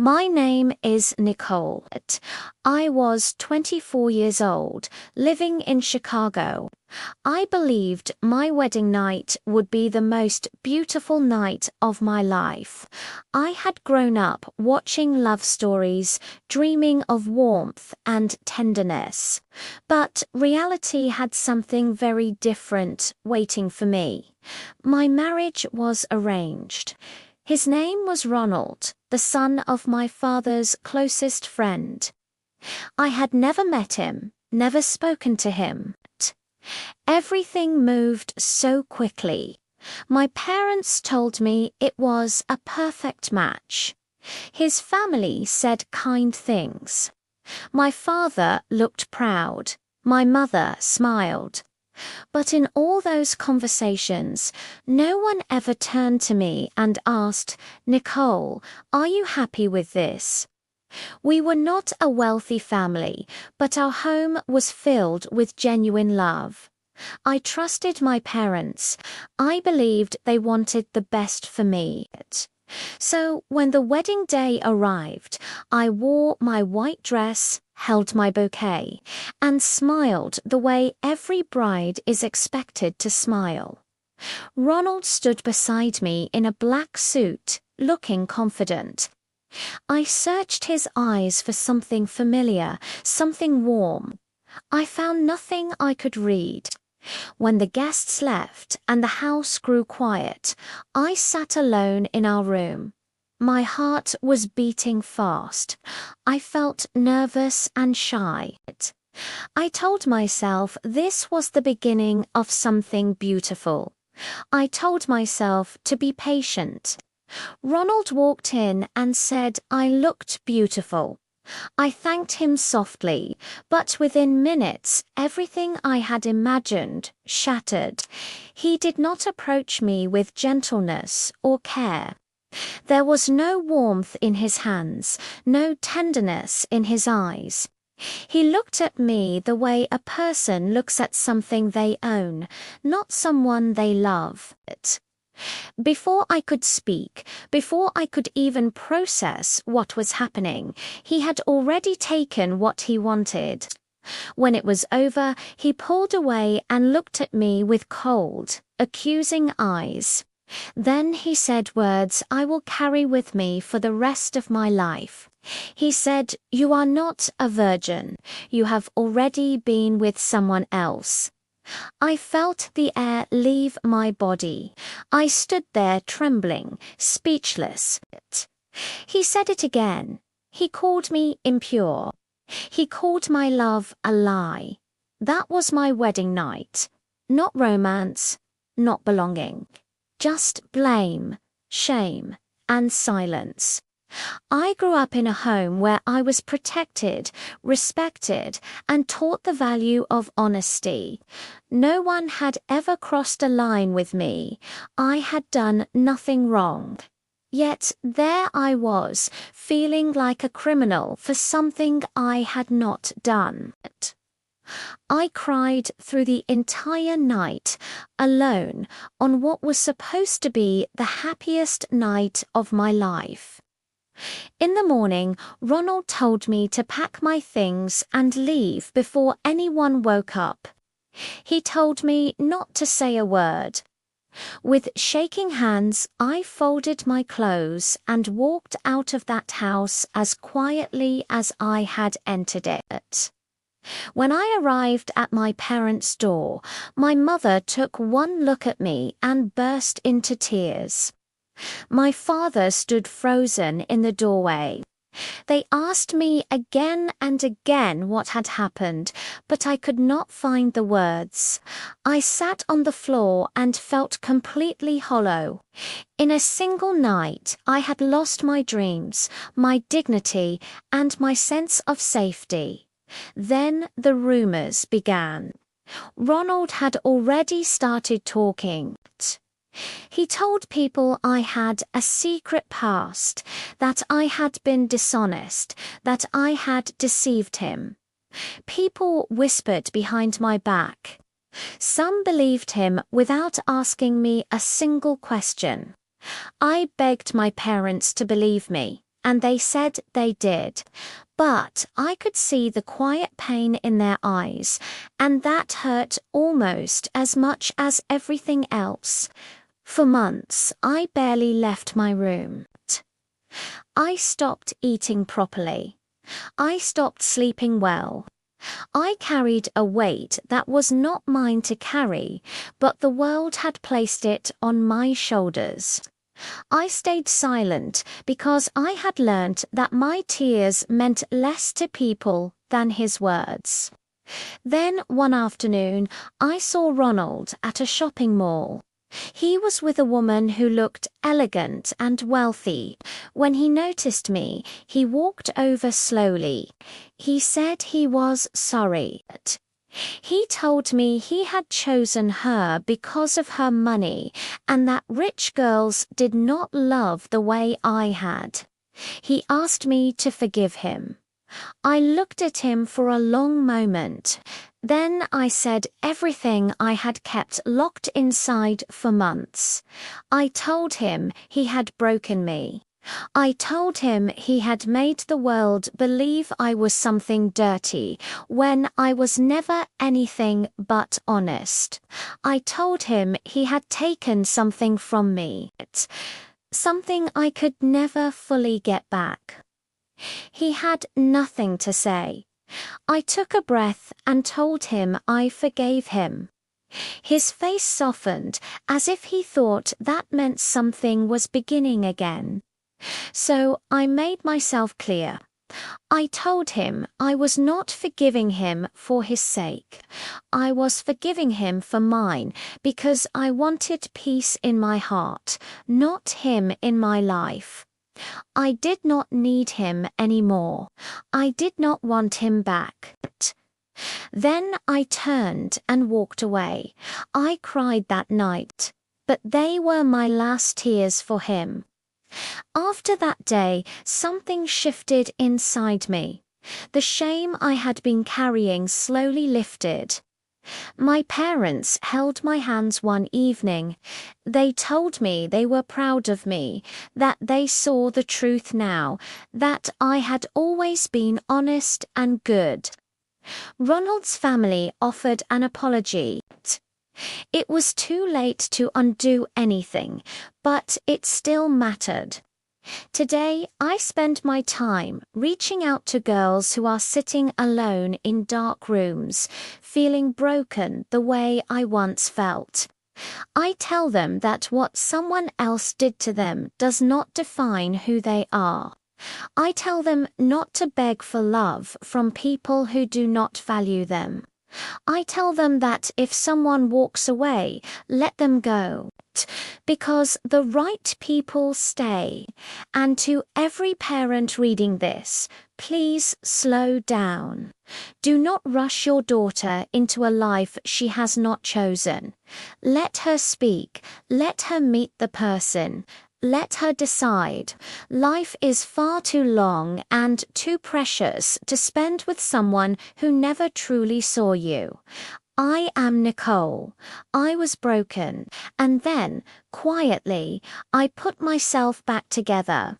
My name is Nicole. I was 24 years old, living in Chicago. I believed my wedding night would be the most beautiful night of my life. I had grown up watching love stories, dreaming of warmth and tenderness. But reality had something very different waiting for me. My marriage was arranged. His name was Ronald, the son of my father's closest friend. I had never met him, never spoken to him. Everything moved so quickly. My parents told me it was a perfect match. His family said kind things. My father looked proud. My mother smiled. But in all those conversations, no one ever turned to me and asked, "Nicole, are you happy with this?" We were not a wealthy family, but our home was filled with genuine love. I trusted my parents. I believed they wanted the best for me. So when the wedding day arrived, I wore my white dress, held my bouquet, and smiled the way every bride is expected to smile. Ronald stood beside me in a black suit, looking confident. I searched his eyes for something familiar, something warm. I found nothing I could read. When the guests left and the house grew quiet, I sat alone in our room. My heart was beating fast. I felt nervous and shy. I told myself this was the beginning of something beautiful. I told myself to be patient. Ronald walked in and said I looked beautiful. I thanked him softly, but within minutes everything I had imagined shattered. He did not approach me with gentleness or care. There was no warmth in his hands, no tenderness in his eyes. He looked at me the way a person looks at something they own, not someone they love. Before I could speak, before I could even process what was happening, he had already taken what he wanted. When it was over, he pulled away and looked at me with cold, accusing eyes. Then he said words I will carry with me for the rest of my life. He said, "You are not a virgin. You have already been with someone else." I felt the air leave my body. I stood there trembling, speechless. He said it again. He called me impure. He called my love a lie. That was my wedding night. Not romance, not belonging. Just blame, shame, and silence. I grew up in a home where I was protected, respected, and taught the value of honesty. No one had ever crossed a line with me. I had done nothing wrong. Yet there I was, feeling like a criminal for something I had not done. I cried through the entire night, alone, on what was supposed to be the happiest night of my life. In the morning, Ronald told me to pack my things and leave before anyone woke up. He told me not to say a word. With shaking hands, I folded my clothes and walked out of that house as quietly as I had entered it. When I arrived at my parents' door, my mother took one look at me and burst into tears. My father stood frozen in the doorway. They asked me again and again what had happened, but I could not find the words. I sat on the floor and felt completely hollow. In a single night, I had lost my dreams, my dignity, and my sense of safety. Then the rumors began. Ronald had already started talking. He told people I had a secret past, that I had been dishonest, that I had deceived him. People whispered behind my back. Some believed him without asking me a single question. I begged my parents to believe me. and they said they did. But I could see the quiet pain in their eyes, and that hurt almost as much as everything else. For months, I barely left my room. I stopped eating properly. I stopped sleeping well. I carried a weight that was not mine to carry, but the world had placed it on my shoulders. I stayed silent because I had learnt that my tears meant less to people than his words. Then one afternoon, I saw Ronald at a shopping mall. He was with a woman who looked elegant and wealthy. When he noticed me, he walked over slowly. He said he was sorry. He told me he had chosen her because of her money and that rich girls did not love the way I had. He asked me to forgive him. I looked at him for a long moment. Then I said everything I had kept locked inside for months. I told him he had broken me. I told him he had made the world believe I was something dirty when I was never anything but honest. I told him he had taken something from me, something I could never fully get back. He had nothing to say. I took a breath and told him I forgave him. His face softened as if he thought that meant something was beginning again. So I made myself clear. I told him I was not forgiving him for his sake. I was forgiving him for mine because I wanted peace in my heart, not him in my life. I did not need him anymore. I did not want him back. Then I turned and walked away. I cried that night, but they were my last tears for him. After that day, something shifted inside me. The shame I had been carrying slowly lifted. My parents held my hands one evening. They told me they were proud of me, that they saw the truth now, that I had always been honest and good. Ronald's family offered an apology. It was too late to undo anything, but it still mattered. Today, I spend my time reaching out to girls who are sitting alone in dark rooms, feeling broken the way I once felt. I tell them that what someone else did to them does not define who they are. I tell them not to beg for love from people who do not value them. I tell them that if someone walks away, let them go, because the right people stay. And to every parent reading this, please slow down. Do not rush your daughter into a life she has not chosen. Let her speak. Let her meet the person. Let her decide. Life is far too long and too precious to spend with someone who never truly saw you. I am Nicole. I was broken, and then, quietly, I put myself back together.